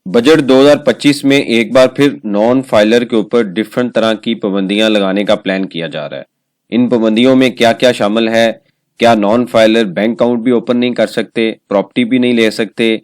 Budget 2025 में एक बार फिर नॉन फाइलर के ऊपर डिफरेंट तरह की पाबंदियां लगाने का प्लान किया जा रहा है। इन पाबंदियों में क्या क्या शामिल है? क्या नॉन फाइलर बैंक अकाउंट भी ओपन नहीं कर सकते, प्रॉपर्टी भी नहीं ले सकते,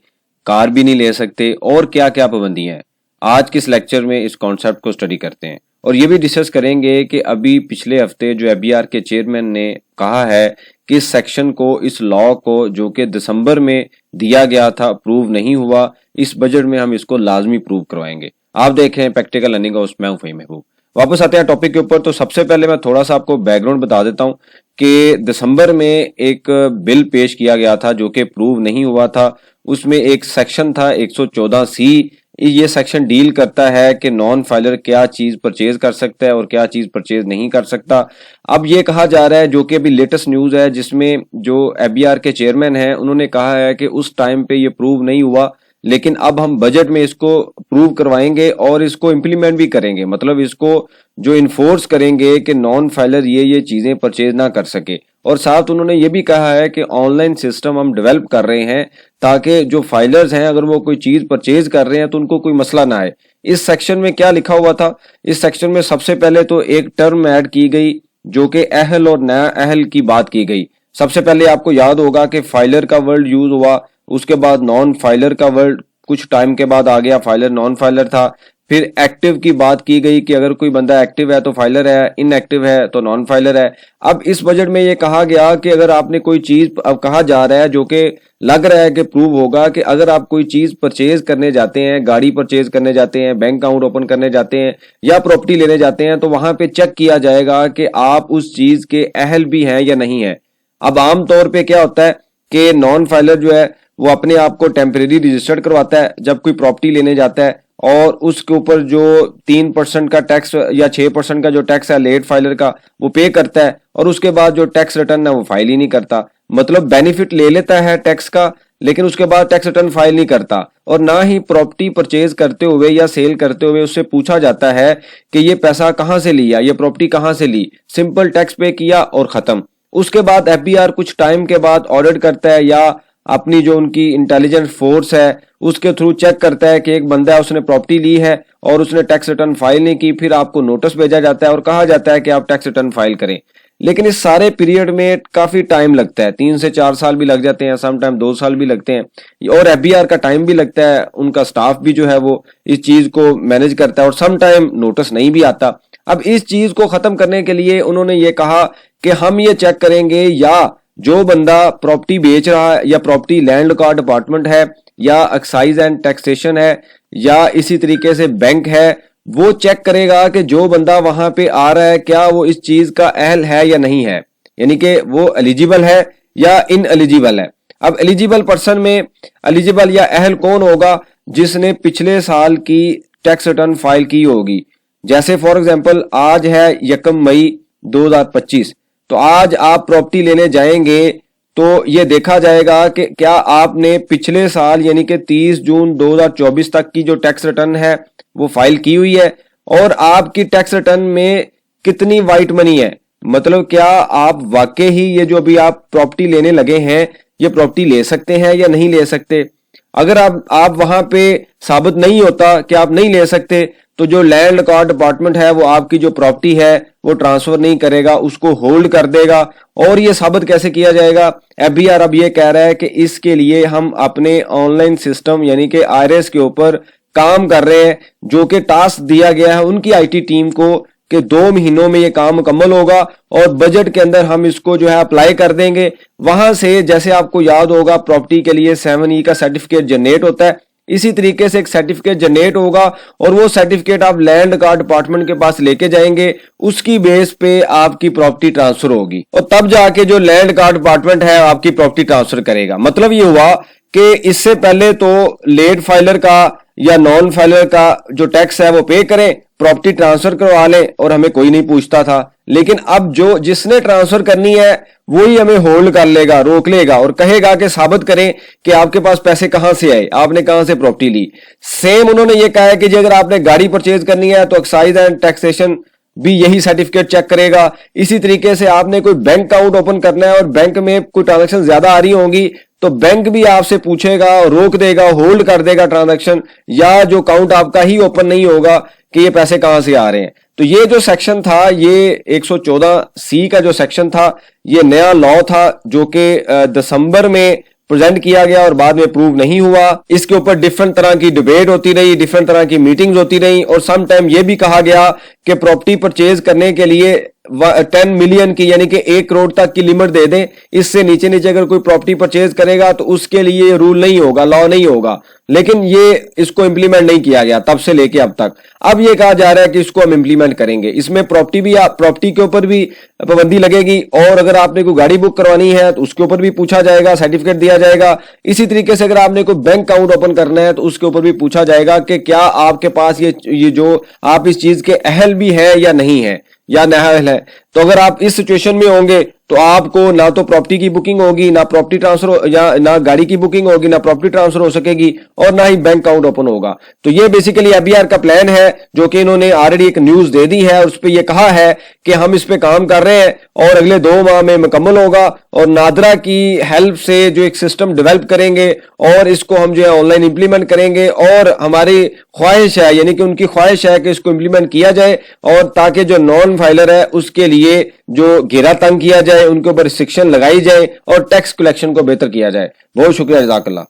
कार भी नहीं ले सकते और क्या क्या पाबंदियां हैं? आज के इस लेक्चर में इस कॉन्सेप्ट को स्टडी करते हैं और ये भी डिस्कस करेंगे कि अभी पिछले हफ्ते जो एबीआर के चेयरमैन ने कहा है कि इस सेक्शन को, इस लॉ को जो कि दिसंबर में दिया गया था, अप्रूव नहीं हुआ, इस बजट में हम इसको लाजमी प्रूव करवाएंगे। आप देख रहे हैं प्रैक्टिकल लर्निंग हाउस, मैं हूं फहीम महबूब। वापस आते हैं टॉपिक के ऊपर। तो सबसे पहले मैं थोड़ा सा आपको बैकग्राउंड बता देता हूं कि दिसंबर में एक बिल पेश किया गया था जो कि प्रूव नहीं हुआ था। उसमें एक सेक्शन था 114C। ये सेक्शन डील करता है कि नॉन फाइलर क्या चीज परचेज कर सकता है और क्या चीज परचेज नहीं कर सकता। अब ये कहा जा रहा है, जो कि अभी लेटेस्ट न्यूज है, जिसमें जो एबीआर के चेयरमैन हैं उन्होंने कहा है कि उस टाइम पे ये प्रूव नहीं हुआ, लेकिन अब हम बजट में इसको प्रूव करवाएंगे और इसको इम्प्लीमेंट भी करेंगे। मतलब इसको जो इन्फोर्स करेंगे कि नॉन फाइलर ये चीजें परचेज ना कर सके। और साथ उन्होंने ये भी कहा है कि ऑनलाइन सिस्टम हम डेवलप कर रहे हैं ताकि जो फाइलर्स हैं अगर वो कोई चीज परचेज कर रहे हैं तो उनको कोई मसला ना आए। इस सेक्शन में क्या लिखा हुआ था? इस सेक्शन में सबसे पहले तो एक टर्म ऐड की गई जो कि अहल और ना अहल की बात की गई। सबसे पहले आपको याद होगा कि फाइलर का वर्ड यूज हुआ, उसके बाद नॉन फाइलर का वर्ड कुछ टाइम के बाद आ गया, फाइलर नॉन फाइलर था। फिर एक्टिव की बात की गई कि अगर कोई बंदा एक्टिव है तो फाइलर है, इनएक्टिव है तो नॉन फाइलर है। अब इस बजट में ये कहा गया कि अगर आपने कोई चीज, अब कहा जा रहा है जो कि लग रहा है कि प्रूव होगा, कि अगर आप कोई चीज परचेज करने जाते हैं, गाड़ी परचेज करने जाते हैं, बैंक अकाउंट ओपन करने जाते हैं या प्रॉपर्टी लेने जाते हैं, तो वहां पे चेक किया जाएगा कि आप उस चीज के अहल भी हैं या नहीं है। अब आमतौर पे क्या होता है कि नॉन फाइलर जो है वो अपने आप को टेम्परेरी रजिस्टर्ड करवाता है जब कोई प्रॉपर्टी लेने जाता है, और उसके ऊपर जो 3% का टैक्स या 6% का जो टैक्स है लेट फाइलर का वो पे करता है, और उसके बाद जो टैक्स रिटर्न है वो फाइल ही नहीं करता। मतलब बेनिफिट ले लेता है टैक्स का, लेकिन उसके बाद टैक्स रिटर्न फाइल नहीं करता। और ना ही प्रॉपर्टी परचेज करते हुए या सेल करते हुए उससे पूछा जाता है कि ये पैसा कहां से लिया, ये प्रॉपर्टी कहां से ली। सिंपल टैक्स पे किया और खत्म। उसके बाद एफबीआर कुछ टाइम के बाद ऑडिट करता है या अपनी जो उनकी इंटेलिजेंस फोर्स है उसके थ्रू चेक करता है कि एक बंदा है उसने प्रॉपर्टी ली है और उसने टैक्स रिटर्न फाइल नहीं की। फिर आपको नोटिस भेजा जाता है और कहा जाता है कि आप टैक्स रिटर्न फाइल करें। लेकिन इस सारे पीरियड में काफी टाइम लगता है, 3 से 4 साल भी लग जाते हैं, सम टाइम 2 साल भी लगते हैं, और एफबीआर का टाइम भी लगता है, उनका स्टाफ भी जो है वो इस चीज को मैनेज करता है, और सम टाइम नोटिस नहीं भी आता। अब इस चीज को खत्म करने के लिए उन्होंने ये कहा कि हम ये चेक करेंगे, या जो बंदा प्रॉपर्टी बेच रहा है या प्रॉपर्टी लैंड का डिपार्टमेंट है या एक्साइज एंड टैक्सेशन है या इसी तरीके से बैंक है, वो चेक करेगा कि जो बंदा वहां पे आ रहा है क्या वो इस चीज का अहल है या नहीं है, यानी कि वो एलिजिबल है या इन एलिजिबल है। अब एलिजिबल पर्सन में एलिजिबल या अहल कौन होगा? जिसने पिछले साल की टैक्स रिटर्न फाइल की होगी। जैसे फॉर एग्जाम्पल आज है 1 मई 2025, तो आज आप प्रॉपर्टी लेने जाएंगे तो ये देखा जाएगा कि क्या आपने पिछले साल यानी कि 30 जून 2024 तक की जो टैक्स रिटर्न है वो फाइल की हुई है, और आपकी टैक्स रिटर्न में कितनी वाइट मनी है। मतलब क्या आप वाकई ही ये जो अभी आप प्रॉपर्टी लेने लगे हैं ये प्रॉपर्टी ले सकते हैं या नहीं ले सकते। अगर आप वहां पे साबित नहीं होता कि आप नहीं ले सकते, तो जो लैंड का डिपार्टमेंट है वो आपकी जो प्रॉपर्टी है वो ट्रांसफर नहीं करेगा, उसको होल्ड कर देगा। और ये साबित कैसे किया जाएगा? एफबीआर अब ये कह रहा है कि इसके लिए हम अपने ऑनलाइन सिस्टम यानी कि आईआरएस के ऊपर काम कर रहे हैं, जो कि टास्क दिया गया है उनकी आईटी टीम को कि 2 महीनों में ये काम मुकम्मल होगा और बजट के अंदर हम इसको जो है अप्लाई कर देंगे। वहां से जैसे आपको याद होगा प्रॉपर्टी के लिए 7E का सर्टिफिकेट जनरेट होता है, इसी तरीके से एक सर्टिफिकेट जनरेट होगा और वो सर्टिफिकेट आप लैंड का डिपार्टमेंट के पास लेके जाएंगे, उसकी बेस पे आपकी प्रॉपर्टी ट्रांसफर होगी और तब जाके जो लैंड का डिपार्टमेंट है आपकी प्रॉपर्टी ट्रांसफर करेगा। मतलब ये हुआ कि इससे पहले तो लेट फाइलर का या नॉन फाइलर का जो टैक्स है वो पे करें, प्रॉपर्टी ट्रांसफर करवा लें और हमें कोई नहीं पूछता था। लेकिन अब जो जिसने ट्रांसफर करनी है वही हमें होल्ड कर लेगा, रोक लेगा और कहेगा कि साबित करें कि आपके पास पैसे कहां से आए, आपने कहां से प्रॉपर्टी ली। सेम उन्होंने ये कहा है कि अगर आपने गाड़ी परचेज करनी है तो एक्साइज एंड टैक्सेशन भी यही सर्टिफिकेट चेक करेगा। इसी तरीके से आपने कोई बैंक अकाउंट ओपन करना है और बैंक में कोई ट्रांजेक्शन ज्यादा आ रही होंगी तो बैंक भी आपसे पूछेगा, रोक देगा, होल्ड कर देगा ट्रांजैक्शन, या जो अकाउंट आपका ही ओपन नहीं होगा कि ये पैसे कहां से आ रहे हैं। तो ये जो सेक्शन था, ये 114C का जो सेक्शन था, ये नया लॉ था जो कि दिसंबर में प्रेजेंट किया गया और बाद में प्रूव नहीं हुआ। इसके ऊपर डिफरेंट तरह की डिबेट होती रही, डिफरेंट तरह की मीटिंग्स होती रही, और सम टाइम ये भी कहा गया कि प्रॉपर्टी परचेज करने के लिए 10 मिलियन की यानी कि 1 करोड़ तक की लिमिट दे दें। इससे नीचे नीचे अगर कोई प्रॉपर्टी परचेज करेगा तो उसके लिए रूल नहीं होगा, लॉ नहीं होगा। लेकिन ये इसको इंप्लीमेंट नहीं किया गया तब से लेके अब तक। अब ये कहा जा रहा है कि इसको हम इंप्लीमेंट करेंगे। इसमें प्रॉपर्टी के ऊपर भी पाबंदी लगेगी, और अगर आपने कोई गाड़ी बुक करवानी है तो उसके ऊपर भी पूछा जाएगा, सर्टिफिकेट दिया जाएगा। इसी तरीके से अगर आपने कोई बैंक अकाउंट ओपन करना है तो उसके ऊपर भी पूछा जाएगा कि क्या आपके पास ये जो आप इस चीज के अहल भी है या नहीं है, या नाअहल है। तो अगर आप इस सिचुएशन में होंगे तो आपको ना तो प्रॉपर्टी की बुकिंग होगी, ना प्रॉपर्टी ट्रांसफर, या ना गाड़ी की बुकिंग होगी, ना प्रॉपर्टी ट्रांसफर हो सकेगी, और ना ही बैंक अकाउंट ओपन होगा। तो ये बेसिकली एबीआर का प्लान है जो कि इन्होंने ऑलरेडी एक न्यूज दे दी है, और उस पर यह कहा है कि हम इस पे काम कर रहे हैं और अगले 2 माह में मुकम्मल होगा, और नादरा की हेल्प से जो एक सिस्टम डेवलप करेंगे और इसको हम जो है ऑनलाइन इंप्लीमेंट करेंगे। और हमारी ख्वाहिश है, यानी कि उनकी ख्वाहिश है कि इसको इंप्लीमेंट किया जाए, और ताकि जो नॉन फाइलर है उसके लिए जो घेरा तंग किया जाए, उनके ऊपर रिस्ट्रिक्शन लगाई जाए और टैक्स कलेक्शन को बेहतर किया जाए। बहुत शुक्रिया, जज़ाकल्लाह।